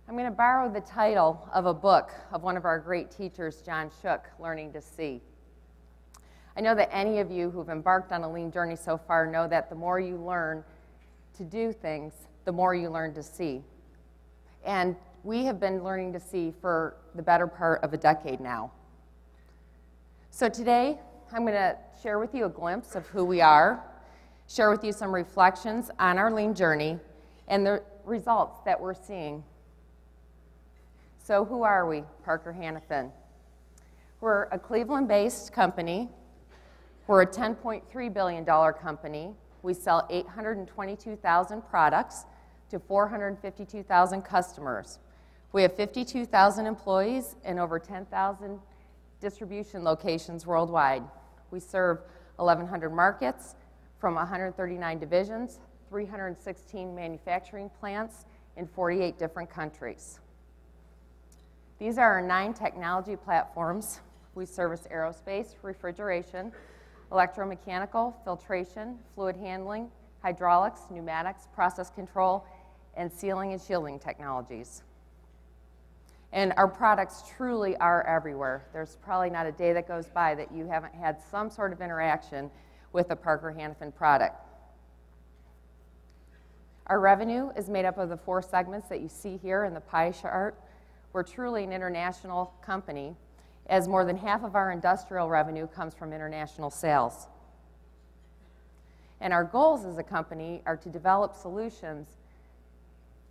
I'm going to borrow the title of a book of one of our great teachers, John Shook, Learning to See. I know that any of you who've embarked on a lean journey so far know that the more you learn to do things, the more you learn to see. And we have been learning to see for the better part of a decade now. So today, I'm going to share with you a glimpse of who we are, share with you some reflections on our lean journey, and the results that we're seeing. So who are we, Parker Hannifin? We're a Cleveland-based company. We're a $10.3 billion company. We sell 822,000 products to 452,000 customers. We have 52,000 employees and over 10,000 distribution locations worldwide. We serve 1,100 markets from 139 divisions, 316 manufacturing plants in 48 different countries. These are our 9 technology platforms. We service aerospace, refrigeration, electromechanical, filtration, fluid handling, hydraulics, pneumatics, process control, and sealing and shielding technologies. And our products truly are everywhere. There's probably not a day that goes by that you haven't had some sort of interaction with a Parker Hannifin product. Our revenue is made up of the 4 segments that you see here in the pie chart. We're truly an international company, as more than half of our industrial revenue comes from international sales. And our goals as a company are to develop solutions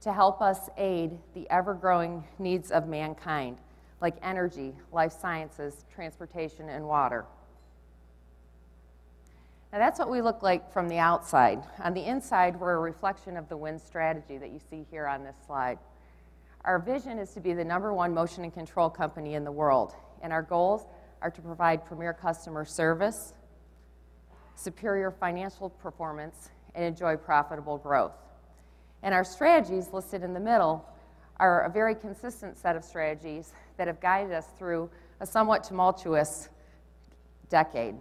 to help us aid the ever-growing needs of mankind, like energy, life sciences, transportation, and water. Now that's what we look like from the outside. On the inside, we're a reflection of the WIN strategy that you see here on this slide. Our vision is to be the #1 motion and control company in the world, and our goals are to provide premier customer service, superior financial performance, and enjoy profitable growth. And our strategies listed in the middle are a very consistent set of strategies that have guided us through a somewhat tumultuous decade.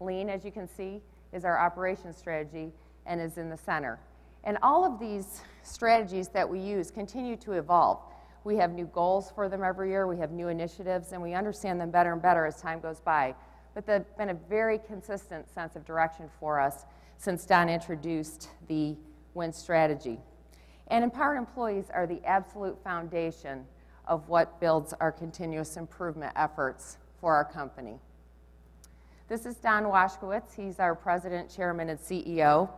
Lean, as you can see, is our operations strategy and is in the center. And all of these strategies that we use continue to evolve. We have new goals for them every year, we have new initiatives, and we understand them better and better as time goes by. But they've been a very consistent sense of direction for us since Don introduced the WIN strategy. And empowered employees are the absolute foundation of what builds our continuous improvement efforts for our company. This is Don Washkowitz. He's our president, chairman, and CEO.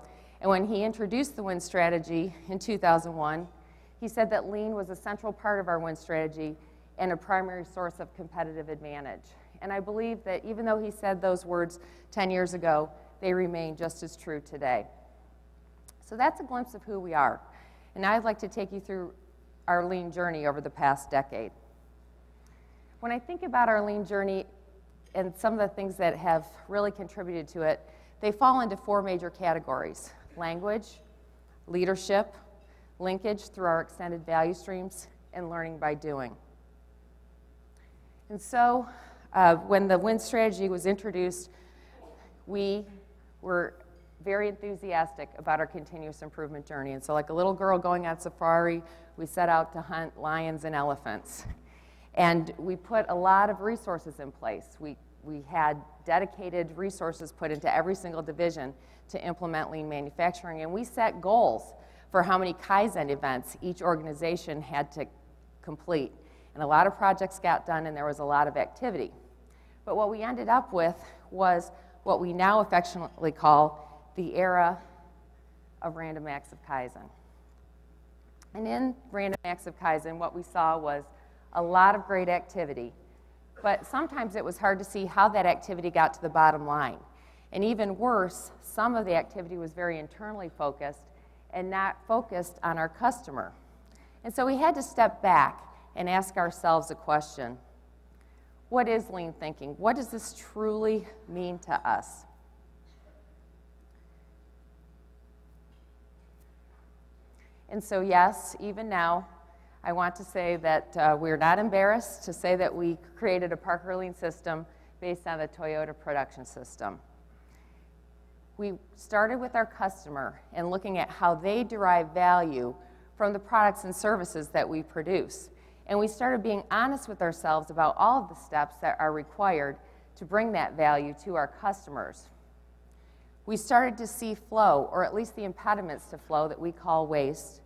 And when he introduced the WIN strategy in 2001, he said that lean was a central part of our WIN strategy and a primary source of competitive advantage. And I believe that even though he said those words 10 years ago, they remain just as true today. So that's a glimpse of who we are. And now I'd like to take you through our lean journey over the past decade. When I think about our lean journey and some of the things that have really contributed to it, they fall into 4 major categories: language, leadership, linkage through our extended value streams, and learning by doing. And so when the WIN strategy was introduced, we were very enthusiastic about our continuous improvement journey. And so like a little girl going on safari, we set out to hunt lions and elephants. And we put a lot of resources in place. We had dedicated resources put into every single division to implement lean manufacturing, and we set goals for how many kaizen events each organization had to complete. And a lot of projects got done, and there was a lot of activity. But what we ended up with was what we now affectionately call the era of random acts of kaizen. And in random acts of kaizen, what we saw was a lot of great activity, but sometimes it was hard to see how that activity got to the bottom line. And even worse, some of the activity was very internally focused and not focused on our customer. And so we had to step back and ask ourselves a question: what is lean thinking? What does this truly mean to us? And so yes, even now, I want to say that we're not embarrassed to say that we created a Parker Lean system based on the Toyota production system. We started with our customer and looking at how they derive value from the products and services that we produce. And we started being honest with ourselves about all of the steps that are required to bring that value to our customers. We started to see flow, or at least the impediments to flow that we call waste,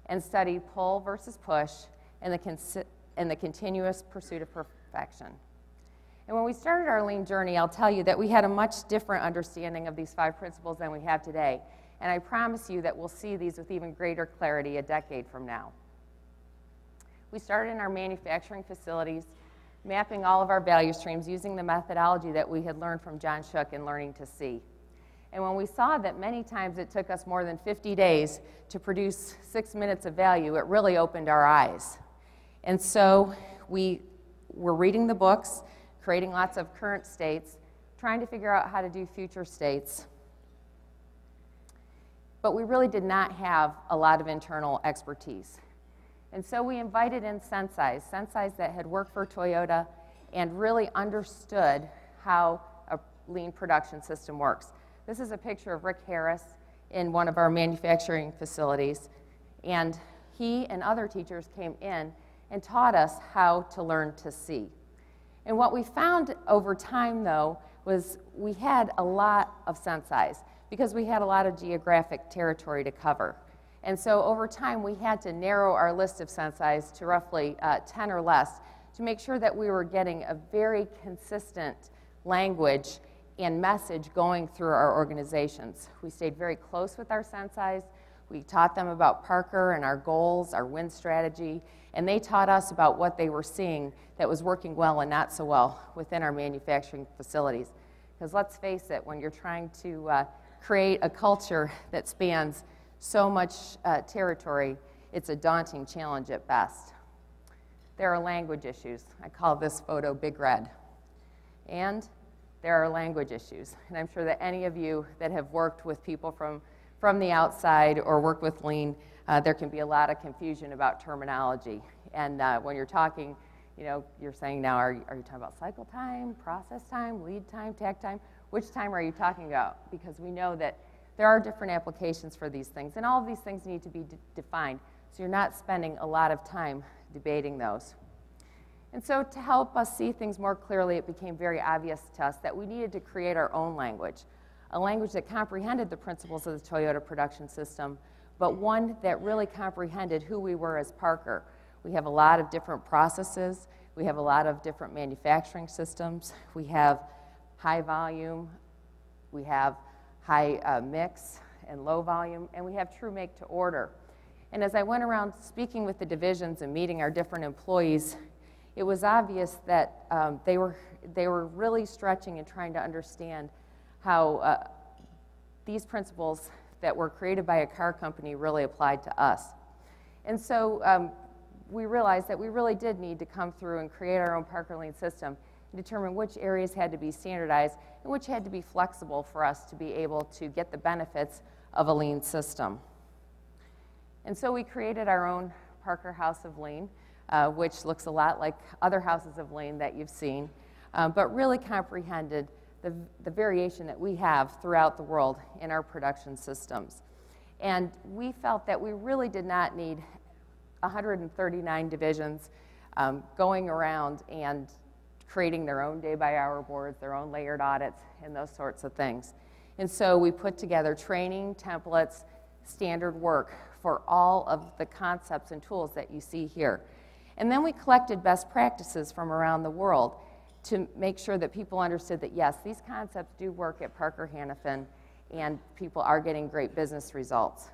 and studied pull versus push and the continuous pursuit of perfection. And when we started our lean journey, I'll tell you that we had a much different understanding of these 5 principles than we have today. And I promise you that we'll see these with even greater clarity a decade from now. We started in our manufacturing facilities, mapping all of our value streams using the methodology that we had learned from John Shook in Learning to See. And when we saw that many times it took us more than 50 days to produce 6 minutes of value, it really opened our eyes. And so we were reading the books, creating lots of current states, trying to figure out how to do future states. But we really did not have a lot of internal expertise. And so we invited in senseis that had worked for Toyota and really understood how a lean production system works. This is a picture of Rick Harris in one of our manufacturing facilities. And he and other teachers came in and taught us how to learn to see. And what we found over time, though, was we had a lot of senseis because we had a lot of geographic territory to cover. And so over time, we had to narrow our list of senseis to roughly 10 or less to make sure that we were getting a very consistent language and message going through our organizations. We stayed very close with our senseis. We taught them about Parker and our goals, our win strategy, and they taught us about what they were seeing that was working well and not so well within our manufacturing facilities. Because let's face it, when you're trying to create a culture that spans so much territory, it's a daunting challenge at best. There are language issues. I call this photo Big Red. And there are language issues. And I'm sure that any of you that have worked with people from the outside or work with lean, there can be a lot of confusion about terminology. And when you're talking, you know, you're saying now, are you talking about cycle time, process time, lead time, takt time? Which time are you talking about? Because we know that there are different applications for these things, and all of these things need to be defined, so you're not spending a lot of time debating those. And so to help us see things more clearly, it became very obvious to us that we needed to create our own language, a language that comprehended the principles of the Toyota production system, but one that really comprehended who we were as Parker. We have a lot of different processes. We have a lot of different manufacturing systems. We have high volume. We have high mix and low volume, and we have true make to order. And as I went around speaking with the divisions and meeting our different employees, it was obvious that they were really stretching and trying to understand how these principles that were created by a car company really applied to us. And so we realized that we really did need to come through and create our own Parker Lean system and determine which areas had to be standardized and which had to be flexible for us to be able to get the benefits of a lean system. And so we created our own Parker House of Lean, which looks a lot like other houses of lean that you've seen, but really comprehended the variation that we have throughout the world in our production systems. And we felt that we really did not need 139 divisions going around and creating their own day-by-hour boards, their own layered audits, and those sorts of things. And so we put together training, templates, standard work for all of the concepts and tools that you see here. And then we collected best practices from around the world to make sure that people understood that, yes, these concepts do work at Parker Hannifin, and people are getting great business results.